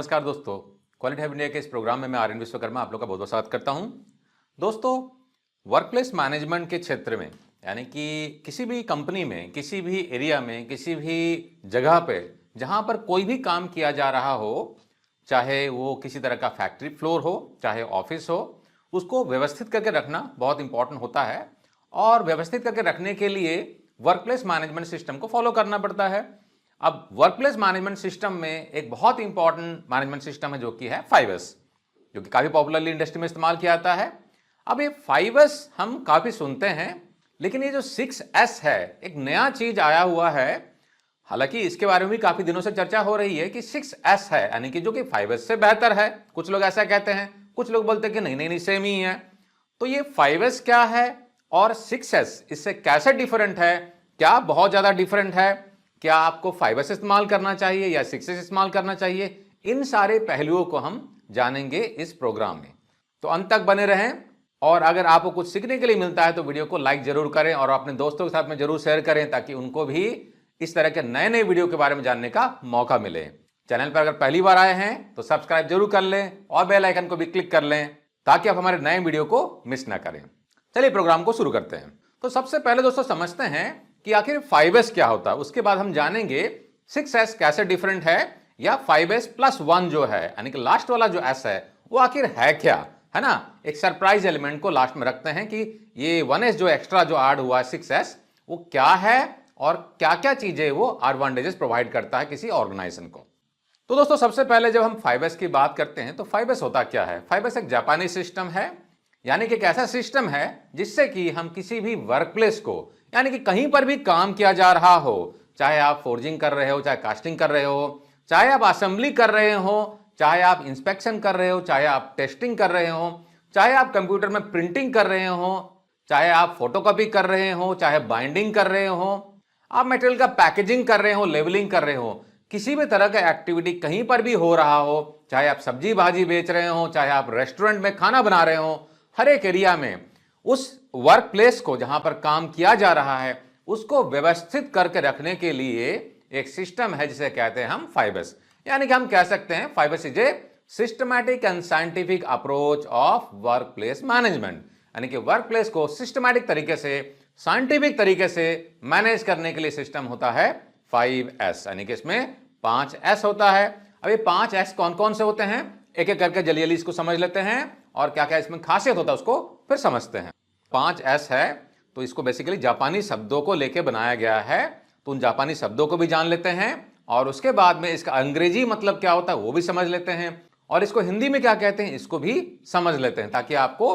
नमस्कार दोस्तों, quality have India के इस प्रोग्राम में मैं आर्यन विश्वकर्मा आप लोग का बहुत बहुत स्वागत करता हूं। दोस्तों, वर्कप्लेस मैनेजमेंट के क्षेत्र में यानी कि किसी भी कंपनी में, किसी भी एरिया में, किसी भी जगह पे जहां पर कोई भी काम किया जा रहा हो, चाहे वो किसी तरह का फैक्ट्री फ्लोर हो, चाहे ऑफिस हो, उसको व्यवस्थित करके रखना बहुत इंपॉर्टेंट होता है। और व्यवस्थित करके रखने के लिए वर्कप्लेस मैनेजमेंट सिस्टम को फॉलो करना पड़ता है। अब वर्कप्लेस मैनेजमेंट सिस्टम में एक बहुत इंपॉर्टेंट मैनेजमेंट सिस्टम है जो कि है 5S, जो कि काफी पॉपुलरली इंडस्ट्री में इस्तेमाल किया जाता है। अब ये 5S हम काफी सुनते हैं, लेकिन ये जो 6S है, एक नया चीज आया हुआ है। हालांकि इसके बारे में भी काफी दिनों से चर्चा हो रही है कि 6S है, यानी कि जो कि 5S से बेहतर है। कुछ लोग ऐसा कहते हैं, कुछ लोग बोलते हैं कि नहीं नहीं नहीं सेम ही है। तो ये 5S क्या है और 6S इससे कैसे डिफरेंट है, क्या बहुत ज्यादा डिफरेंट है, क्या आपको 5S इस्तेमाल करना चाहिए या 6S इस्तेमाल करना चाहिए, इन सारे पहलुओं को हम जानेंगे इस प्रोग्राम में। तो अंत तक बने रहें, और अगर आपको कुछ सीखने के लिए मिलता है तो वीडियो को लाइक जरूर करें और अपने दोस्तों के साथ में जरूर शेयर करें, ताकि उनको भी इस तरह के नए नए वीडियो के बारे में जानने का मौका मिले। चैनल पर अगर पहली बार आए हैं तो सब्सक्राइब जरूर कर लें और बेल आइकन को भी क्लिक कर लें, ताकि आप हमारे नए वीडियो को मिस ना करें। चलिए प्रोग्राम को शुरू करते हैं। तो सबसे पहले दोस्तों समझते हैं कि आखिर 5S क्या होता है। उसके बाद हम जानेंगे 6S कैसे डिफरेंट है, या 5S+1 जो है, यानी कि लास्ट वाला जो S है वो आखिर है क्या, है ना। एक सरप्राइज एलिमेंट को लास्ट में रखते हैं कि ये 1S जो एक्स्ट्रा जो ऐड हुआ है 6S, वो क्या है और क्या क्या चीजें वो एडवांटेजेस प्रोवाइड करता है किसी ऑर्गेनाइजेशन को। तो दोस्तों सबसे पहले जब हम 5S की बात करते हैं तो 5S होता क्या है। 5S एक जापानी सिस्टम है, यानी कि एक ऐसा सिस्टम है जिससे कि हम किसी भी वर्कप्लेस को, यानी कि कहीं पर भी काम किया जा रहा हो, चाहे आप फोर्जिंग कर रहे हो, चाहे कास्टिंग कर रहे हो, चाहे आप असेंबली कर रहे हो, चाहे आप इंस्पेक्शन कर रहे हो, चाहे आप टेस्टिंग कर रहे हो, चाहे आप कंप्यूटर में प्रिंटिंग कर रहे हो, चाहे आप फोटोकॉपी कर रहे हो, चाहे बाइंडिंग कर रहे हो, आप मटेरियल का पैकेजिंग कर रहे हो, लेबलिंग कर रहे हो, किसी भी तरह का एक्टिविटी कहीं पर भी हो रहा हो, चाहे आप सब्जी भाजी बेच रहे हो, चाहे आप रेस्टोरेंट में खाना बना रहे हो, हर एक एरिया में उस वर्क प्लेस को जहां पर काम किया जा रहा है उसको व्यवस्थित करके रखने के लिए एक सिस्टम है जिसे कहते हैं हम 5S। यानी कि हम कह सकते हैं 5S is a systematic and scientific approach of work place management, यानी कि वर्क प्लेस को सिस्टमैटिक तरीके से, साइंटिफिक तरीके से मैनेज करने के लिए सिस्टम होता है 5S, यानी कि इसमें 5S होता है। अब ये 5S कौन कौन से होते हैं, एक एक करके जल्दी जल्दी इसको समझ लेते हैं और क्या क्या इसमें खासियत होता है उसको फिर समझते हैं। 5S है तो इसको बेसिकली जापानी शब्दों को लेके बनाया गया है, तो उन जापानी शब्दों को भी जान लेते हैं और उसके बाद में इसका अंग्रेजी मतलब क्या होता है वो भी समझ लेते हैं, और इसको हिंदी में क्या कहते हैं इसको भी समझ लेते हैं, ताकि आपको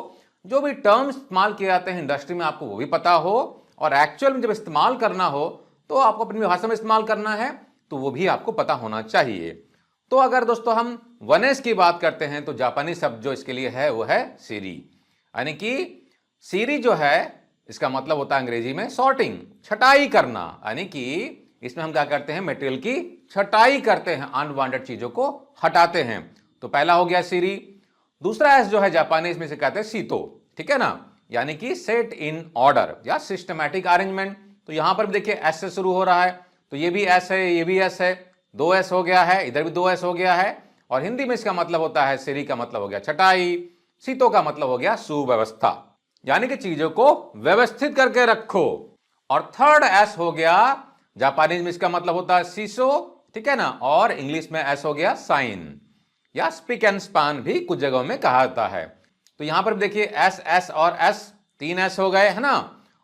जो भी टर्म्स इस्तेमाल किए जाते हैं इंडस्ट्री में आपको वो भी पता हो, और एक्चुअल में जब इस्तेमाल करना हो तो आपको अपनी भाषा में इस्तेमाल करना है तो वो भी आपको पता होना चाहिए। तो अगर दोस्तों हम 1S की बात करते हैं तो जापानी शब्द जो इसके लिए है वो है सीरी, यानी कि सीरी जो है इसका मतलब होता है अंग्रेजी में सॉर्टिंग, छटाई करना, यानी कि इसमें हम क्या करते हैं मटेरियल की छटाई करते हैं, अनवांटेड चीजों को हटाते हैं। तो पहला हो गया सीरी। दूसरा एस जो है जापानी, इसमें से कहते हैं सीतो, ठीक है ना, यानी कि सेट इन ऑर्डर या सिस्टमैटिक अरेंजमेंट। तो यहां पर भी देखिए एस से शुरू हो रहा है, तो ये भी एस है, ये भी एस है, 2S हो गया है, इधर भी 2S हो गया है। और हिंदी में इसका मतलब होता है, सीरी का मतलब हो गया छटाई, सीतो का मतलब हो गया सुव्यवस्था, यानी कि चीजों को व्यवस्थित करके रखो। और थर्ड S हो गया, जापानीज में इसका मतलब होता है सीसो, ठीक है ना, और इंग्लिश में S हो गया साइन, या स्पीक एंड स्पान भी कुछ जगहों में कहा जाता है। तो यहां पर देखिए S S और S, 3S हो गए, है ना,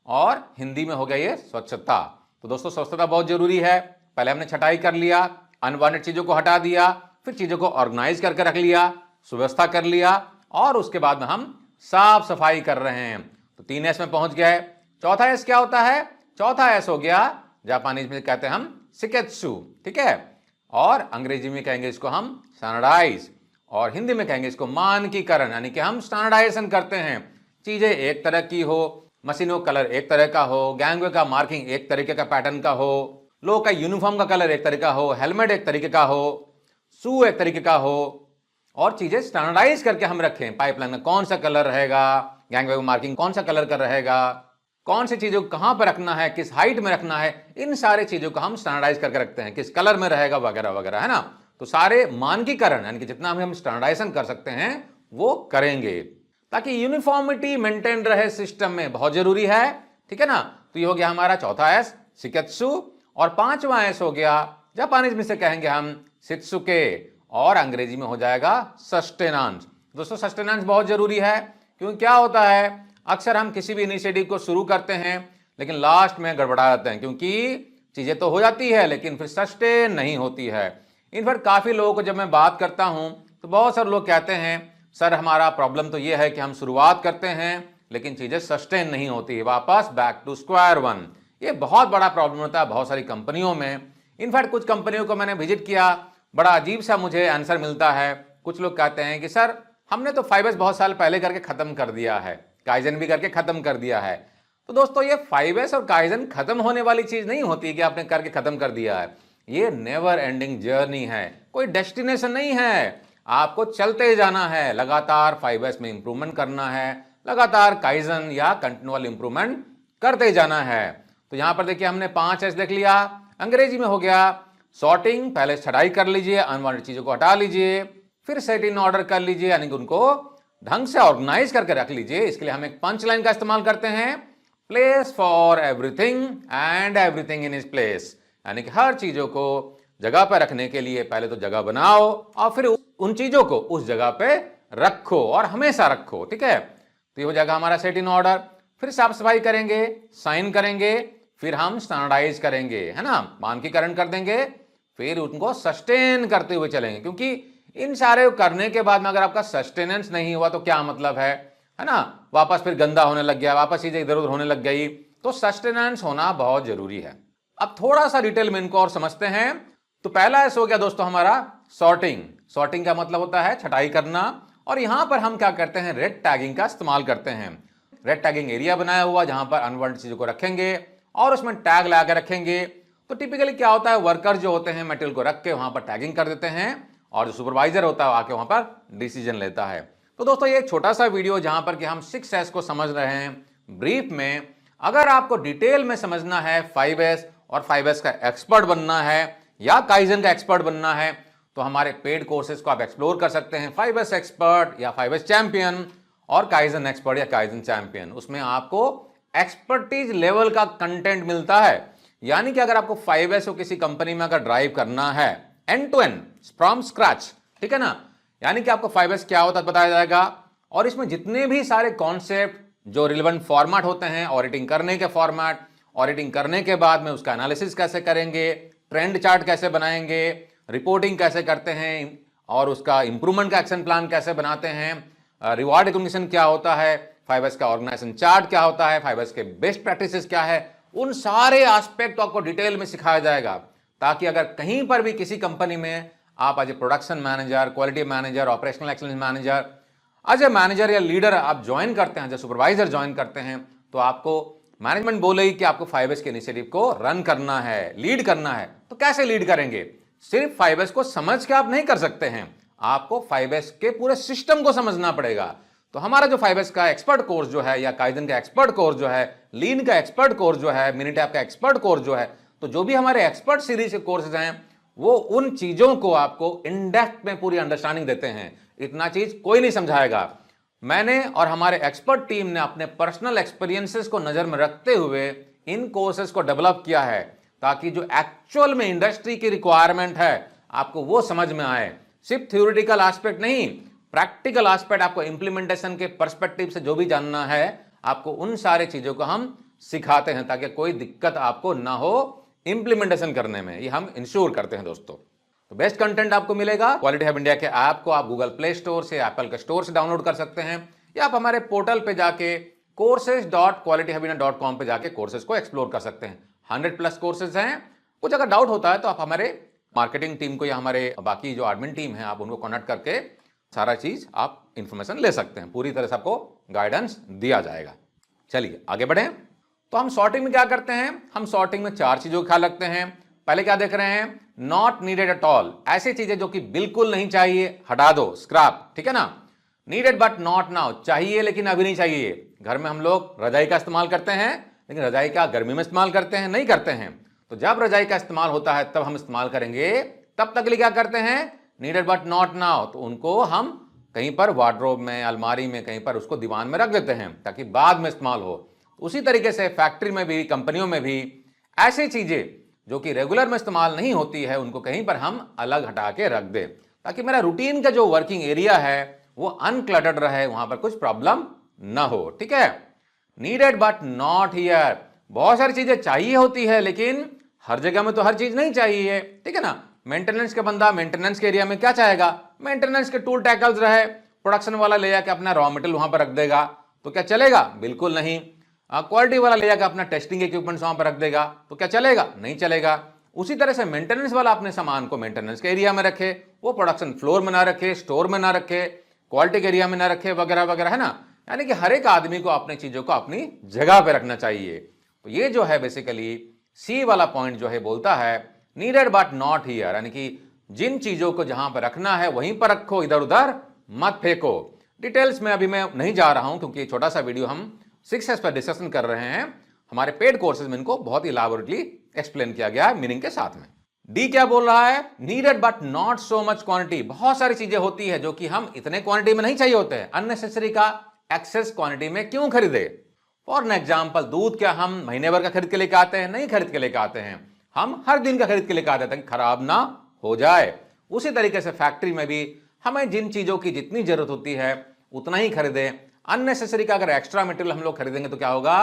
और हिंदी में हो गया ये स्वच्छता। तो दोस्तों स्वच्छता बहुत जरूरी है। पहले हमने छटाई कर लिया, अनवांटेड चीजों को हटा दिया, फिर चीजों को ऑर्गेनाइज करके रख लिया, सुव्यवस्था कर लिया, और उसके बाद में हम साफ सफाई कर रहे हैं। तो 3S में पहुंच गए। चौथा S क्या होता है, चौथा S हो गया, जापानीज में कहते हैं हम शिकेत्सु, ठीक है, और अंग्रेजी में कहेंगे इसको हम स्टैंडर्डाइज, और हिंदी में कहेंगे इसको मानकीकरण, यानी कि हम स्टैंडर्डाइजेशन करते हैं, चीजें एक तरह की हो, मशीनों का कलर एक तरह का हो, गैंगवे का मार्किंग एक तरीके का पैटर्न का हो, लोग का यूनिफॉर्म का कलर एक तरीका हो, हेलमेट एक तरीके का हो, शू एक तरीके का हो, और चीजें स्टैंडर्डाइज करके हम रखें। पाइपलाइन में कौन सा कलर रहेगा, गैंगवे मार्किंग कौन सा कलर का रहेगा, कौन सी चीजों को कहां पर रखना है, किस हाइट में रखना है, इन सारे चीजों को हम स्टैंडर्डाइज करके रखते हैं, किस कलर में रहेगा वगैरह वगैरह, है ना। तो सारे मानकीकरण यानी कि जितना हम स्टैंडर्डाइजेशन कर सकते हैं वो करेंगे, ताकि यूनिफॉर्मिटी मेंटेन रहे सिस्टम में, बहुत जरूरी है। ठीक है ना। तो ये हो गया हमारा चौथा एस, शिकेत्सु। और पांचवा एस हो गया, जापानीज में से कहेंगे हम शित्सुके, और अंग्रेजी में हो जाएगा सस्टेनेंस। दोस्तों सस्टेनेंस बहुत जरूरी है, क्योंकि क्या होता है, अक्सर हम किसी भी इनिशिएटिव को शुरू करते हैं लेकिन लास्ट में गड़बड़ा जाते हैं, क्योंकि चीजें तो हो जाती है लेकिन फिर सस्टेन नहीं होती है। इनफैक्ट काफी लोगों को जब मैं बात करता हूं तो बहुत सारे लोग कहते हैं सर हमारा प्रॉब्लम तो ये है कि हम शुरुआत करते हैं लेकिन चीजें सस्टेन नहीं होती है, वापस बैक टू स्क्वायर वन। ये बहुत बड़ा प्रॉब्लम होता है बहुत सारी कंपनियों में। इनफैक्ट कुछ कंपनियों को मैंने विजिट किया, बड़ा अजीब सा मुझे आंसर मिलता है। कुछ लोग कहते हैं कि सर हमने तो 5S बहुत साल पहले करके खत्म कर दिया है, काइजन भी करके खत्म कर दिया है। तो दोस्तों ये 5S और काइजन खत्म होने वाली चीज नहीं होती कि आपने करके खत्म कर दिया है। ये नेवर एंडिंग जर्नी है, कोई डेस्टिनेशन नहीं है। आपको चलते जाना है, लगातार 5S में इंप्रूवमेंट करना है, लगातार काइजन या कंटिन्यूअल इंप्रूवमेंट करते जाना है। तो यहां पर देखिए हमने 5S देख लिया। अंग्रेजी में हो गया सॉर्टिंग, पहले छटाई कर लीजिए, अनवांटेड चीजों को हटा लीजिए, फिर सेट इन ऑर्डर कर लीजिए, यानी कि उनको ढंग से ऑर्गेनाइज करके रख लीजिए। इसके लिए हम एक पंच लाइन का इस्तेमाल करते हैं, place for everything and everything in is place, यानी कि हर चीजों को जगह पर रखने के लिए पहले तो जगह बनाओ और फिर उन चीजों को उस जगह पे रखो और हमेशा रखो। ठीक है। तो ये हो जाएगा हमारा सेट इन ऑर्डर। फिर साफ सफाई करेंगे, साइन करेंगे, फिर हम स्टैंडर्डाइज करेंगे, है ना, मानकीकरण कर देंगे, फिर उनको सस्टेन करते हुए चलेंगे। क्योंकि इन सारे करने के बाद में अगर आपका सस्टेनेंस नहीं हुआ तो क्या मतलब है ना, वापस फिर गंदा होने लग गया, वापस चीजें इधर उधर होने लग गई। तो सस्टेनेंस होना बहुत जरूरी है। अब थोड़ा सा डिटेल में इनको और समझते हैं। तो पहला ऐसा हो गया दोस्तों हमारा सॉर्टिंग। सॉर्टिंग का मतलब होता है छटाई करना, और यहां पर हम क्या करते हैं, रेड टैगिंग का इस्तेमाल करते हैं। रेड टैगिंग एरिया बनाया हुआ जहां पर अनवांटेड चीजों को रखेंगे और उसमें टैग लगा के रखेंगे। तो टिपिकली क्या होता है, वर्कर जो होते हैं मटेरियल को रख के वहां पर टैगिंग कर देते हैं और जो सुपरवाइजर होता है आके वहां पर डिसीजन लेता है। तो दोस्तों ये एक छोटा सा वीडियो जहां पर कि हम 6S को समझ रहे हैं ब्रीफ में। अगर आपको डिटेल में समझना है 5S और 5S का एक्सपर्ट बनना है या काइजन का एक्सपर्ट बनना है तो हमारे पेड कोर्सेज को आप एक्सप्लोर कर सकते हैं, 5S एक्सपर्ट या 5S चैंपियन और काइजन एक्सपर्ट या काइजन चैंपियन। उसमें आपको एक्सपर्टीज लेवल का कंटेंट मिलता है। यानी कि अगर आपको 5S को किसी कंपनी में अगर ड्राइव करना है end to end from scratch, ठीक है ना, यानी कि आपको 5S क्या होता है बताया जाएगा, और इसमें जितने भी सारे कॉन्सेप्ट जो रिलेवेंट फॉर्मेट होते हैं, ऑडिटिंग करने के फॉर्मेट, ऑडिटिंग करने के बाद में उसका एनालिसिस कैसे करेंगे, ट्रेंड चार्ट कैसे बनाएंगे, रिपोर्टिंग कैसे करते हैं और उसका इंप्रूवमेंट का एक्शन प्लान कैसे बनाते हैं, रिवॉर्ड रिकॉग्निशन क्या होता है, 5S का ऑर्गेनाइजेशन चार्ट क्या होता है, 5S के बेस्ट प्रैक्टिसेस क्या है, उन सारे एस्पेक्ट आपको डिटेल में सिखाया जाएगा। ताकि अगर कहीं पर भी किसी कंपनी में आप as a production manager, quality manager, operational excellence manager, as a manager या लीडर आप ज्वाइन करते हैं, एज ए सुपरवाइजर ज्वाइन करते हैं, तो आपको मैनेजमेंट बोलेगी कि आपको 5S के इनिशिएटिव को रन करना है, लीड करना है। तो कैसे लीड करेंगे? सिर्फ 5S को समझ के आप नहीं कर सकते हैं, आपको 5S के पूरे सिस्टम को समझना पड़ेगा। तो हमारा जो 5S का एक्सपर्ट कोर्स जो है या काइजन का एक्सपर्ट कोर्स जो है, लीन का एक्सपर्ट कोर्स जो है, मिनिटैप का एक्सपर्ट कोर्स जो है, तो जो भी हमारे एक्सपर्ट सीरीज के कोर्सेज हैं वो उन चीजों को आपको इन डेप्थ में पूरी अंडरस्टैंडिंग देते हैं। इतना चीज कोई नहीं समझाएगा। मैंने और हमारे एक्सपर्ट टीम ने अपने पर्सनल एक्सपीरियंसेस को नजर में रखते हुए इन कोर्सेज को डेवलप किया है ताकि जो एक्चुअल में इंडस्ट्री की रिक्वायरमेंट है आपको वो समझ में आए। सिर्फ थ्योरेटिकल एस्पेक्ट नहीं, प्रैक्टिकल एस्पेक्ट आपको इंप्लीमेंटेशन के पर्सपेक्टिव से जो भी जानना है आपको उन सारे चीजों को हम सिखाते हैं ताकि कोई दिक्कत आपको ना हो इंप्लीमेंटेशन करने में, ये हम इंश्योर करते हैं दोस्तों। तो बेस्ट कंटेंट आपको मिलेगा। क्वालिटी हब इंडिया के ऐप को आप गूगल प्ले स्टोर से, एप्पल के स्टोर से डाउनलोड कर सकते हैं या आप हमारे पोर्टल पे जाके courses.qualityhubindia.com पे जाके कोर्सेज को एक्सप्लोर कर सकते हैं। 100+ कोर्सेज हैं। कुछ अगर डाउट होता है तो आप हमारे मार्केटिंग टीम को या हमारे बाकी जो एडमिन टीम है आप उनको कॉन्टेक्ट करके सारा चीज आप इंफॉर्मेशन ले सकते हैं। पूरी तरह से आपको गाइडेंस दिया जाएगा। चलिए आगे बढ़े। तो हम सॉर्टिंग में क्या करते हैं, हम सॉर्टिंग में 4 चीजों का ख्याल रखते हैं। पहले क्या देख रहे हैं, नॉट नीडेड एट ऑल, ऐसी चीजें जो कि बिल्कुल नहीं चाहिए हटा दो, स्क्रैप, ठीक है ना। नीडेड बट नॉट नाउ, चाहिए लेकिन अभी नहीं चाहिए। घर में हम लोग रजाई का इस्तेमाल करते हैं लेकिन रजाई का गर्मी में इस्तेमाल करते हैं नहीं करते हैं। तो जब रजाई का इस्तेमाल होता है तब हम इस्तेमाल करेंगे, तब तक के लिए क्या करते हैं, नीडेड बट नॉट नाउ, तो उनको हम कहीं पर वार्डरोब में, अलमारी में, कहीं पर उसको दीवान में रख देते हैं ताकि बाद में इस्तेमाल हो। उसी तरीके से फैक्ट्री में भी, कंपनियों में भी ऐसी चीजें जो कि रेगुलर में इस्तेमाल नहीं होती है उनको कहीं पर हम अलग हटा के रख दें ताकि मेरा रूटीन का जो वर्किंग एरिया है वो अनक्लटर्ड रहे, वहां पर कुछ प्रॉब्लम ना हो। ठीक है, नीडेड बट नॉट हियर, बहुत सारी चीजें चाहिए होती है लेकिन हर जगह में तो हर चीज नहीं चाहिए। ठीक है ना, मेंटेनेंस का बंदा मेंटेनेंस के एरिया में क्या चाहेगा, मेंटेनेंस के टूल टैकल्स रहे, प्रोडक्शन वाला ले जाके अपना रॉ मटेरियल वहां पर रख देगा तो क्या चलेगा, बिल्कुल नहीं। क्वालिटी वाला ले जाकर अपना टेस्टिंग इक्विपमेंट्स वहां पर रख देगा तो क्या चलेगा, नहीं चलेगा। उसी तरह से मेंटेनेंस वाला अपने सामान को मेंटेनेंस के एरिया में रखे, वो प्रोडक्शन फ्लोर में ना रखे, स्टोर में ना रखे, क्वालिटी के एरिया में ना रखे, वगैरह वगैरह, है ना। यानी कि हर एक आदमी को अपनी चीजों को अपनी जगह पे रखना चाहिए। तो ये जो है बेसिकली सी वाला पॉइंट जो है बोलता है नीडेड बट नॉट हियर, यानी कि जिन चीजों को जहां पर रखना है वहीं पर रखो, इधर उधर मत फेंको। डिटेल्स में अभी मैं नहीं जा रहा हूं क्योंकि छोटा सा वीडियो हम 6S पर डिस्कशन कर रहे हैं। हमारे पेड कोर्सेज में इनको बहुत इलाबोरेटली एक्सप्लेन किया गया है मीनिंग के साथ में। डी क्या बोल रहा है, needed but not so much quantity, बहुत सारी चीजें होती है जो कि हम इतने क्वांटिटी में नहीं चाहिए होते हैं, अननेसेसरी का एक्सेस क्वांटिटी में क्यों खरीदे। फॉर एन एग्जाम्पल, दूध क्या हम महीने भर का खरीद के लेके आते हैं, नहीं खरीद के लेके आते हैं, हम हर दिन का खरीद के लेके आते हैं ताकि खराब ना हो जाए। उसी तरीके से फैक्ट्री में भी हमें जिन चीजों की जितनी जरूरत होती है उतना ही खरीदे। अननेसेसरी का अगर एक्स्ट्रा मटेरियल हम लोग खरीदेंगे तो क्या होगा,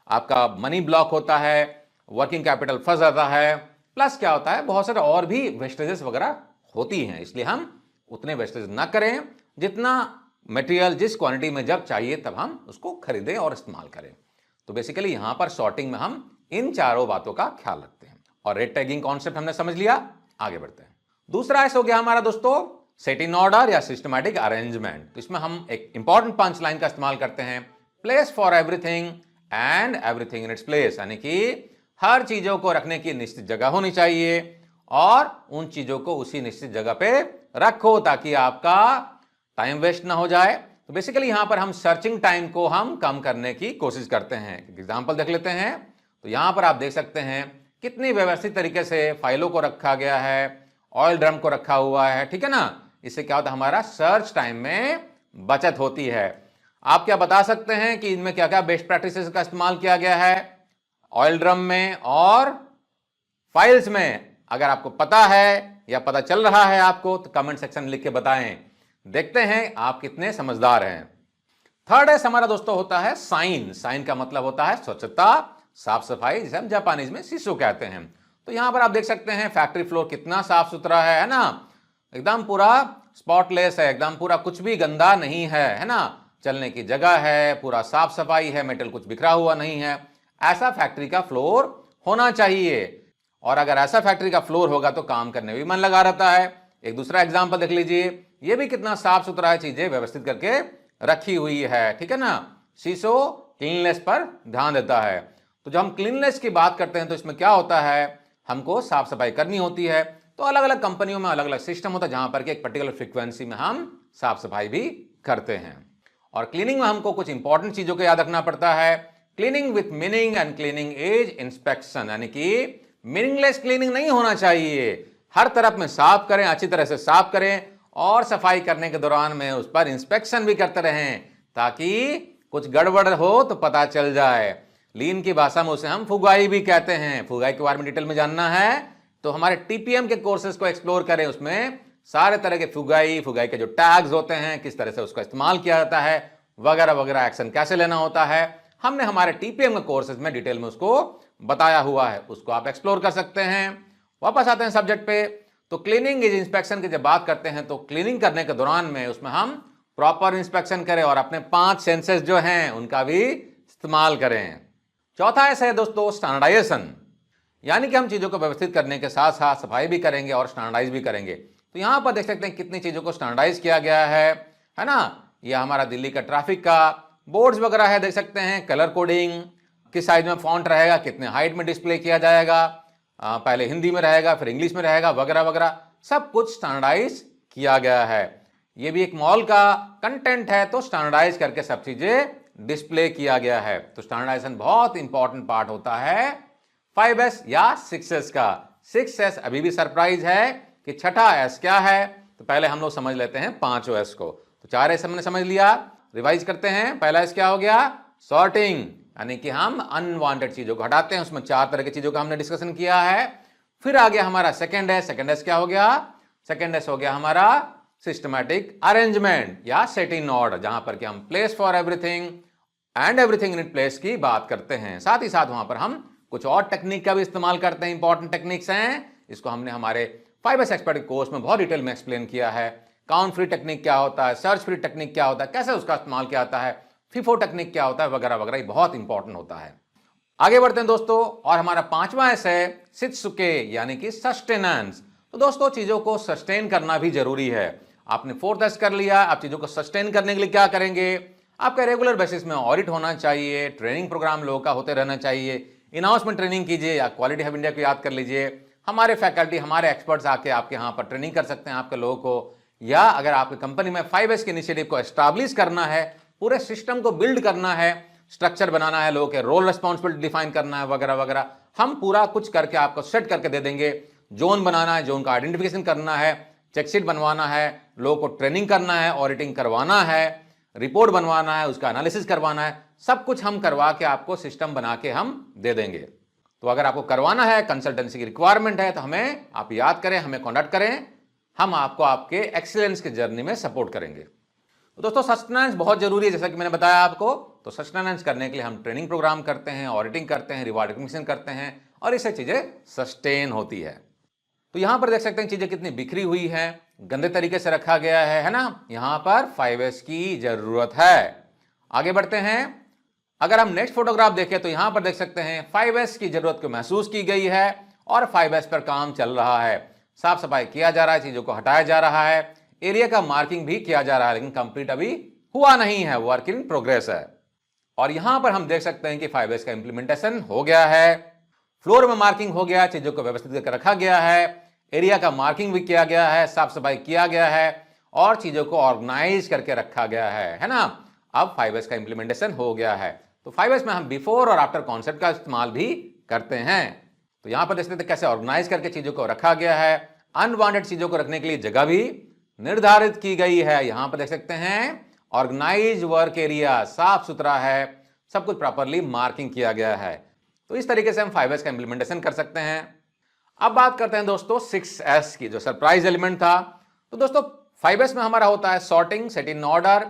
आपका मनी ब्लॉक होता है, वर्किंग कैपिटल फंस जाता है, प्लस क्या होता है बहुत सारे और भी वेस्टेजेस वगैरह होती हैं। इसलिए हम उतने वेस्टेज ना करें, जितना मटेरियल जिस क्वांटिटी में जब चाहिए तब हम उसको खरीदें और इस्तेमाल करें। तो बेसिकली यहां पर सॉर्टिंग में हम इन चारों बातों का ख्याल रखते हैं। और रेट टैगिंग कॉन्सेप्ट हमने समझ लिया, आगे बढ़ते हैं। दूसरा ऐसा हो गया हमारा दोस्तों सेट इन ऑर्डर या सिस्टमैटिक अरेंजमेंट। तो इसमें हम एक इंपॉर्टेंट पंच लाइन का इस्तेमाल करते हैं, place for everything and everything in its place, यानी कि हर चीजों को रखने की निश्चित जगह होनी चाहिए और उन चीजों को उसी निश्चित जगह पे रखो ताकि आपका टाइम वेस्ट ना हो जाए। तो बेसिकली यहां पर हम सर्चिंग टाइम को हम कम करने की कोशिश करते हैं। एग्जांपल देख लेते हैं। तो यहां पर आप देख सकते हैं कितनी व्यवस्थित तरीके से फाइलों को रखा गया है, ऑयल ड्रम को रखा हुआ है। ठीक है ना, इससे क्या होता है, हमारा सर्च टाइम में बचत होती है। आप क्या बता सकते हैं कि इनमें क्या क्या बेस्ट प्रैक्टिसेस का इस्तेमाल किया गया है ऑयल ड्रम में और फाइल्स में? अगर आपको पता है या पता चल रहा है आपको तो कमेंट सेक्शन में लिख के बताएं, देखते हैं आप कितने समझदार हैं। थर्ड है हमारा दोस्तों होता है साइन। साइन का मतलब होता है स्वच्छता, साफ सफाई, जिसे हम जापानीज में शिशु कहते हैं। तो यहां पर आप देख सकते हैं फैक्ट्री फ्लोर कितना साफ सुथरा है ना, एकदम पूरा स्पॉटलेस है, एकदम पूरा कुछ भी गंदा नहीं है ना, चलने की जगह है, पूरा साफ सफाई है, मेटल कुछ बिखरा हुआ नहीं है। ऐसा फैक्ट्री का फ्लोर होना चाहिए। और अगर ऐसा फैक्ट्री का फ्लोर होगा तो काम करने में भी मन लगा रहता है। एक दूसरा एग्जांपल देख लीजिए, ये भी कितना साफ सुथरा है, चीजें व्यवस्थित करके रखी हुई है। ठीक है ना, शीशो क्लीननेस पर ध्यान देता है। तो जब हम क्लीननेस की बात करते हैं तो इसमें क्या होता है, हमको साफ सफाई करनी होती है। तो अलग अलग कंपनियों में अलग अलग सिस्टम होता है जहां पर कि एक पर्टिकुलर फ्रीक्वेंसी में हम साफ सफाई भी करते हैं। और क्लीनिंग में हमको कुछ इंपॉर्टेंट चीजों को याद रखना पड़ता है। Cleaning with meaning and cleaning as inspection, यानी कि मीनिंगलेस क्लीनिंग नहीं होना चाहिए। हर तरफ में साफ करें, अच्छी तरह से साफ करें और सफाई करने के दौरान में उस पर इंस्पेक्शन भी करते रहें ताकि कुछ गड़बड़ हो तो पता चल जाए। लीन की भाषा में उसे हम फुगाई भी कहते हैं। फुगाई के बारे में डिटेल में जानना है तो हमारे टीपीएम के कोर्सेज को एक्सप्लोर करें, उसमें सारे तरह के फुगाई के जो टैग्स होते हैं, किस तरह से उसका इस्तेमाल किया जाता है, वगैरह वगैरह, एक्शन कैसे लेना होता है, हमने हमारे टीपीएम के कोर्सेज में डिटेल में उसको बताया हुआ है, उसको आप एक्सप्लोर कर सकते हैं। वापस आते हैं सब्जेक्ट पे। तो क्लीनिंग इज इंस्पेक्शन की जब बात करते हैं तो क्लीनिंग करने के दौरान में उसमें हम प्रॉपर इंस्पेक्शन करें और अपने 5 सेंसेस जो हैं उनका भी इस्तेमाल करें। चौथा ऐसा है दोस्तों स्टैंडर्डाइजेशन, यानी कि हम चीजों को व्यवस्थित करने के साथ साथ सफाई भी करेंगे और स्टैंडर्डाइज भी करेंगे। तो यहां पर देख सकते हैं कितनी चीजों को स्टैंडर्डाइज किया गया है ना। यह हमारा दिल्ली का ट्रैफिक का बोर्ड्स वगैरह है, देख सकते हैं कलर कोडिंग, किस साइज में फॉन्ट रहेगा, कितने हाइट में डिस्प्ले किया जाएगा, पहले हिंदी में रहेगा फिर इंग्लिश में रहेगा, वगैरह वगैरह, सब कुछ स्टैंडर्डाइज किया गया है। ये भी एक मॉल का कंटेंट है तो स्टैंडर्डाइज करके सब चीजें डिस्प्ले किया गया है। तो स्टैंडर्डाइजेशन बहुत इंपॉर्टेंट पार्ट होता है 5S या 6S का। 6S अभी भी सरप्राइज है कि छठा एस क्या है, तो पहले हम लोग समझ लेते हैं पांचों एस को। तो 4 एस हमने समझ लिया, रिवाइज करते हैं। पहला एस क्या हो गया, सॉर्टिंग, यानी कि हम अनवांटेड चीजों को हटाते हैं। उसमें 4 तरह की चीजों का हमने डिस्कशन किया है। फिर आ गया हमारा सेकेंड एस। सेकेंड एस क्या हो गया, सेकेंड एस हो गया हमारा सिस्टमैटिक अरेंजमेंट या सेट इन ऑर्डर, जहां पर कि हम place for everything and everything in it place की बात करते हैं। साथ ही साथ वहां पर हम कुछ और टेक्निक का भी इस्तेमाल करते हैं, इंपॉर्टेंट टेक्निक्स हैं। इसको हमने हमारे 5S एक्सपर्ट कोर्स में बहुत डिटेल में एक्सप्लेन किया है। काउंट फ्री टेक्निक क्या होता है, सर्च फ्री टेक्निक क्या होता है, कैसे उसका इस्तेमाल किया जाता है, FIFO टेक्निक क्या होता है, वगैरह वगैरह, ये बहुत इंपॉर्टेंट होता है। आगे बढ़ते हैं दोस्तों, और हमारा 5वां एस है शित्सुके, यानी कि सस्टेनेंस। तो दोस्तों चीजों को सस्टेन करना भी जरूरी है। आपने 4th एस कर लिया, आप चीजों को सस्टेन करने के लिए क्या करेंगे, आपका रेगुलर बेसिस में ऑडिट होना चाहिए, ट्रेनिंग प्रोग्राम लोगों का होते रहना चाहिए, इन हाउस में ट्रेनिंग कीजिए, या क्वालिटी हब इंडिया को याद कर लीजिए। हमारे फैकल्टी, हमारे एक्सपर्ट्स आके आपके यहाँ पर ट्रेनिंग कर सकते हैं आपके लोगों को। या अगर आपकी कंपनी में 5S के इनिशिएटिव को एस्टैब्लिश करना है, पूरे सिस्टम को बिल्ड करना है, स्ट्रक्चर बनाना है, लोगों के रोल रिस्पॉन्सिबिलिटी डिफाइन करना है, वगैरह वगैरह, हम पूरा कुछ करके आपको सेट करके दे देंगे। जोन बनाना है, जोन का आइडेंटिफिकेशन करना है, चेकशीट बनवाना है, लोगों को ट्रेनिंग करना है, ऑडिटिंग करवाना है, रिपोर्ट बनवाना है, उसका एनालिसिस करवाना है, सब कुछ हम करवा के आपको सिस्टम बना के हम दे देंगे। तो अगर आपको करवाना है, कंसल्टेंसी की रिक्वायरमेंट है, तो हमें आप याद करें, हमें कॉन्टैक्ट करें, हम आपको आपके एक्सीलेंस की जर्नी में सपोर्ट करेंगे। तो दोस्तों सस्टेनेंस बहुत जरूरी है, जैसा कि मैंने बताया आपको। तो सस्टेनेंस करने के लिए हम ट्रेनिंग प्रोग्राम करते हैं, ऑडिटिंग करते हैं, रिवार्ड रिकग्निशन करते हैं, और इससे चीजें सस्टेन होती है। तो यहां पर देख सकते हैं चीजें कितनी बिखरी हुई है, गंदे तरीके से रखा गया है ना। यहां पर 5S की जरूरत है। आगे बढ़ते हैं, अगर हम नेक्स्ट फोटोग्राफ देखें तो यहां पर देख सकते हैं 5S की जरूरत को महसूस की गई है और 5S पर काम चल रहा है। साफ सफाई किया जा रहा है, चीजों को हटाया जा रहा है, एरिया का मार्किंग भी किया जा रहा है, लेकिन कंप्लीट अभी हुआ नहीं है, वर्क इन प्रोग्रेस है। और यहां पर हम देख सकते हैं कि 5S का इंप्लीमेंटेशन हो गया है, फ्लोर में मार्किंग हो गया, चीजों को व्यवस्थित करके रखा गया है, एरिया का मार्किंग भी किया गया है, साफ सफाई किया गया है, और चीजों को ऑर्गेनाइज करके रखा गया है ना। अब 5S का इंप्लीमेंटेशन हो गया है। तो 5S में हम बिफोर और आफ्टर कॉन्सेप्ट का इस्तेमाल भी करते हैं। तो यहां पर देख सकते हैं कैसे ऑर्गेनाइज करके चीजों को रखा गया है, अनवांटेड चीजों को रखने के लिए जगह भी निर्धारित की गई है। यहां पर देख सकते हैं ऑर्गेनाइज वर्क एरिया, साफ सुथरा है, सब कुछ प्रॉपरली मार्किंग किया गया है। तो इस तरीके से हम 5S का इंप्लीमेंटेशन कर सकते हैं। अब बात करते हैं दोस्तों 6S की, जो सरप्राइज एलिमेंट था। तो दोस्तों 5S में हमारा होता है सॉर्टिंग, सेट इन ऑर्डर,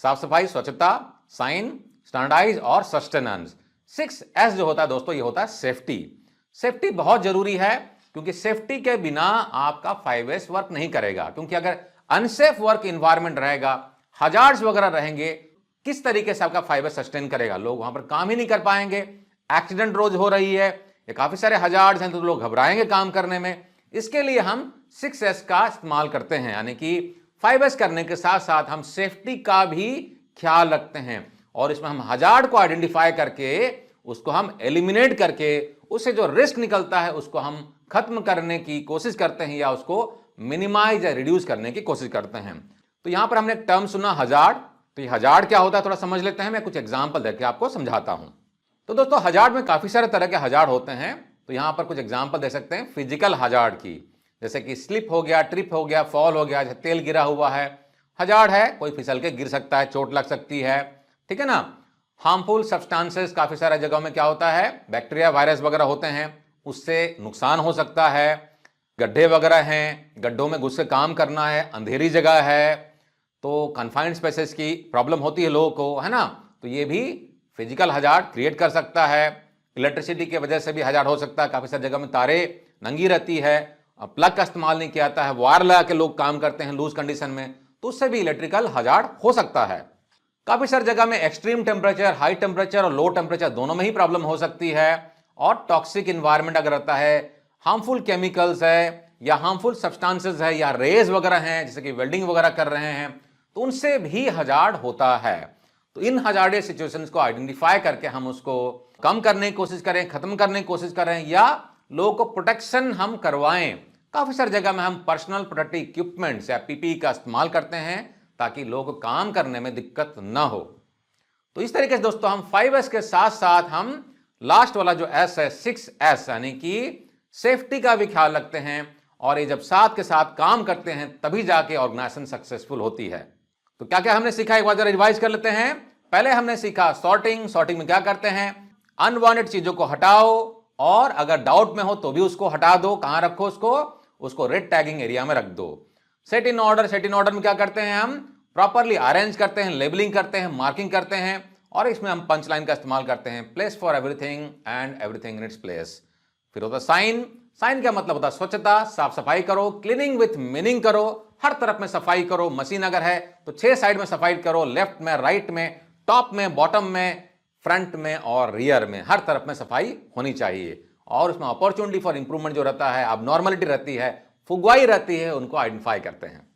साफ सफाई, स्वच्छता, साइन, स्टैंडर्डाइज और सस्टेनेंस। 6S जो होता है दोस्तों, ये होता है सेफ्टी। सेफ्टी बहुत जरूरी है, क्योंकि सेफ्टी के बिना आपका 5S वर्क नहीं करेगा। क्योंकि अगर अनसेफ वर्क इन्वायरमेंट रहेगा, हजार्ड्स वगैरह रहेंगे, किस तरीके से आपका 5S सस्टेन करेगा, लोग वहां पर काम ही नहीं कर पाएंगे। एक्सीडेंट रोज हो रही है, ये काफी सारे हजार्ड्स हैं, तो लोग घबराएंगे काम करने में। इसके लिए हम 6S का इस्तेमाल करते हैं, यानी कि 5S करने के साथ साथ हम सेफ्टी का भी ख्याल रखते हैं, और इसमें हम हजार्ड को आइडेंटिफाई करके उसको हम एलिमिनेट करके उससे जो रिस्क निकलता है उसको हम खत्म करने की कोशिश करते हैं, या उसको मिनिमाइज या रिड्यूस करने की कोशिश करते हैं। तो यहां पर हमने एक टर्म सुना हजार्ड। तो ये हजार्ड क्या होता है थोड़ा समझ लेते हैं, मैं कुछ एग्जांपल देकर आपको समझाता हूं। तो दोस्तों हजार्ड में काफी सारे तरह के हजार्ड होते हैं। तो यहां पर कुछ एग्जांपल दे सकते हैं फिजिकल हजार्ड की, जैसे कि स्लिप हो गया, ट्रिप हो गया, फॉल हो गया, जैसे तेल गिरा हुआ है, हजार्ड है, कोई फिसल के गिर सकता है, चोट लग सकती है, ठीक है ना। हार्मफुल सब्सटेंसेस, काफी सारे जगहों में क्या होता है, बैक्टीरिया वायरस वगैरह होते हैं, उससे नुकसान हो सकता है। गड्ढे वगैरह हैं, गड्ढों में घुस के काम करना है, अंधेरी जगह है, तो कन्फाइंड स्पेसेस की प्रॉब्लम होती है लोगों को, है ना। तो ये भी फिजिकल हजार्ड क्रिएट कर सकता है। इलेक्ट्रिसिटी की वजह से भी हजार्ड हो सकता है, काफी सारी जगह में तारे नंगी रहती है, प्लग का इस्तेमाल नहीं किया जाता है, वायर लगा के लोग काम करते हैं लूज कंडीशन में, तो उससे भी इलेक्ट्रिकल हजार्ड हो सकता है। काफी सारी जगह में एक्सट्रीम टेम्परेचर, हाई टेम्परेचर और लो टेम्परेचर दोनों में ही प्रॉब्लम हो सकती है। और टॉक्सिक इन्वायरमेंट अगर रहता है, हार्मफुल केमिकल्स है, या हार्मफुल सब्सटेंसेस है, या रेज वगैरह हैं, जैसे कि वेल्डिंग वगैरह कर रहे हैं, तो उनसे भी हजार्ड होता है। तो इन हजार्डियस सिचुएशंस को आइडेंटिफाई करके हम उसको कम करने की कोशिश करें, खत्म करने की कोशिश करें, या लोगों को प्रोटेक्शन हम करवाएं। काफी सारी जगह में हम पर्सनल प्रोटेक्टिव इक्विपमेंट्स या पीपीई का इस्तेमाल करते हैं, ताकि लोगों को काम करने में दिक्कत ना हो। तो इस तरीके से दोस्तों हम 5S के साथ साथ हम लास्ट वाला जो S है 6S, यानी कि सेफ्टी का भी ख्याल रखते हैं, और ये जब साथ के साथ काम करते हैं तभी जाके ऑर्गेनाइजेशन सक्सेसफुल होती है। तो क्या क्या हमने सीखा, एक बार जरा रिवाइज कर लेते हैं। पहले हमने सीखा सॉर्टिंग में क्या करते हैं, अनवांटेड चीजों को हटाओ और अगर डाउट में हो तो भी उसको हटा दो। कहां रखो उसको रेड टैगिंग एरिया में रख दो। सेट इन ऑर्डर में क्या करते हैं, हम प्रॉपरली अरेंज करते हैं, लेबलिंग करते हैं, मार्किंग करते हैं और इसमें हम पंच लाइन का इस्तेमाल करते हैं, place for everything and everything in its place. फिर होता साइन का मतलब होता है स्वच्छता, साफ सफाई करो, क्लीनिंग विथ मीनिंग करो, हर तरफ में सफाई करो। मशीन अगर है तो 6 साइड में सफाई करो, लेफ्ट में, राइट में, टॉप में, बॉटम में, फ्रंट में और रियर में, हर तरफ में सफाई होनी चाहिए। और उसमें अपॉर्चुनिटी फॉर इंप्रूवमेंट जो रहता है, अब नॉर्मलिटी रहती है, फुगवाई रहती है, उनको आइडेंटिफाई करते हैं।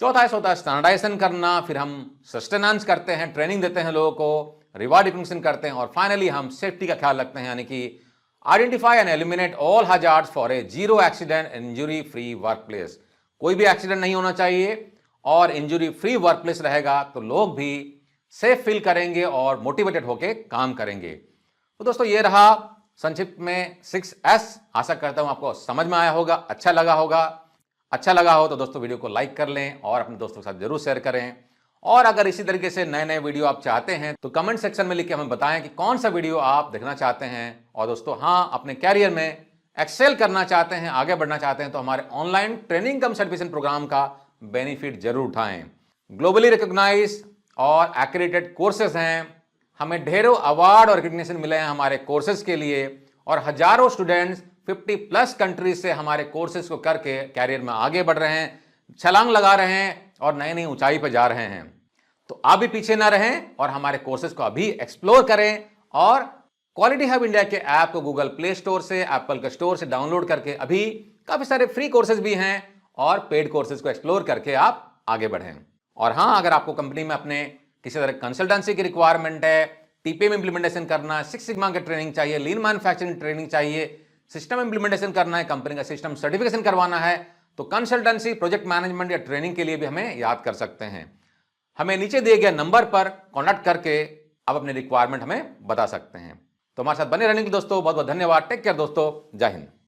चौथा होता है स्टैंडर्डाइजेशन करना, फिर हम सस्टेनेंस करते हैं, ट्रेनिंग देते हैं लोगों को, रिवार्ड रिकग्निशन करते हैं और फाइनली हम सेफ्टी का ख्याल रखते हैं, यानी कि identify and eliminate all hazards for a zero accident injury free work place. कोई भी एक्सीडेंट नहीं होना चाहिए और इंजरी फ्री वर्क प्लेस रहेगा तो लोग भी सेफ फील करेंगे और मोटिवेटेड होकर काम करेंगे। तो दोस्तों ये रहा संक्षिप्त में 6S। आशा करता हूं आपको समझ में आया होगा, अच्छा लगा होगा। अच्छा लगा हो तो दोस्तों वीडियो को लाइक कर लें और अपने दोस्तों के साथ जरूर शेयर करें। और अगर इसी तरीके से नए नए वीडियो आप चाहते हैं तो कमेंट सेक्शन में लिख के हमें बताएं कि कौन सा वीडियो आप देखना चाहते हैं। और दोस्तों हाँ, अपने कैरियर में एक्सेल करना चाहते हैं, आगे बढ़ना चाहते हैं तो हमारे ऑनलाइन ट्रेनिंग कम सर्टिफिकेशन प्रोग्राम का बेनिफिट जरूर उठाएं। ग्लोबली रिकॉग्नाइज्ड और एक्रेडिटेड कोर्सेज हैं, हमें ढेरों अवार्ड और रिकग्निशन मिले हैं हमारे कोर्सेज के लिए और हजारों स्टूडेंट्स 50+ कंट्रीज से हमारे कोर्सेज को करके कैरियर में आगे बढ़ रहे हैं, छलांग लगा रहे हैं और नई नई ऊंचाई पर जा रहे हैं। तो आप भी पीछे ना रहें और हमारे कोर्सेज को अभी एक्सप्लोर करें और क्वालिटी हब इंडिया के ऐप को गूगल प्ले स्टोर से, एप्पल के स्टोर से डाउनलोड करके अभी काफी सारे फ्री कोर्सेज भी हैं और पेड कोर्सेज को एक्सप्लोर करके आप आगे बढ़ें। और हाँ, अगर आपको कंपनी में अपने किसी तरह कंसल्टेंसी की रिक्वायरमेंट है, टीपीएम इंप्लीमेंटेशन करना है, 6 सिग्मा की ट्रेनिंग चाहिए, लीन मैन्युफैक्चरिंग ट्रेनिंग चाहिए, सिस्टम इंप्लीमेंटेशन करना है, कंपनी का सिस्टम सर्टिफिकेशन करवाना है, तो कंसल्टेंसी, प्रोजेक्ट मैनेजमेंट या ट्रेनिंग के लिए भी हमें याद कर सकते हैं। हमें नीचे दिए गए नंबर पर कॉन्टैक्ट करके आप अपनी रिक्वायरमेंट हमें बता सकते हैं। तो हमारे साथ बने रहने के लिए दोस्तों बहुत बहुत धन्यवाद। टेक केयर दोस्तों, जय हिंद।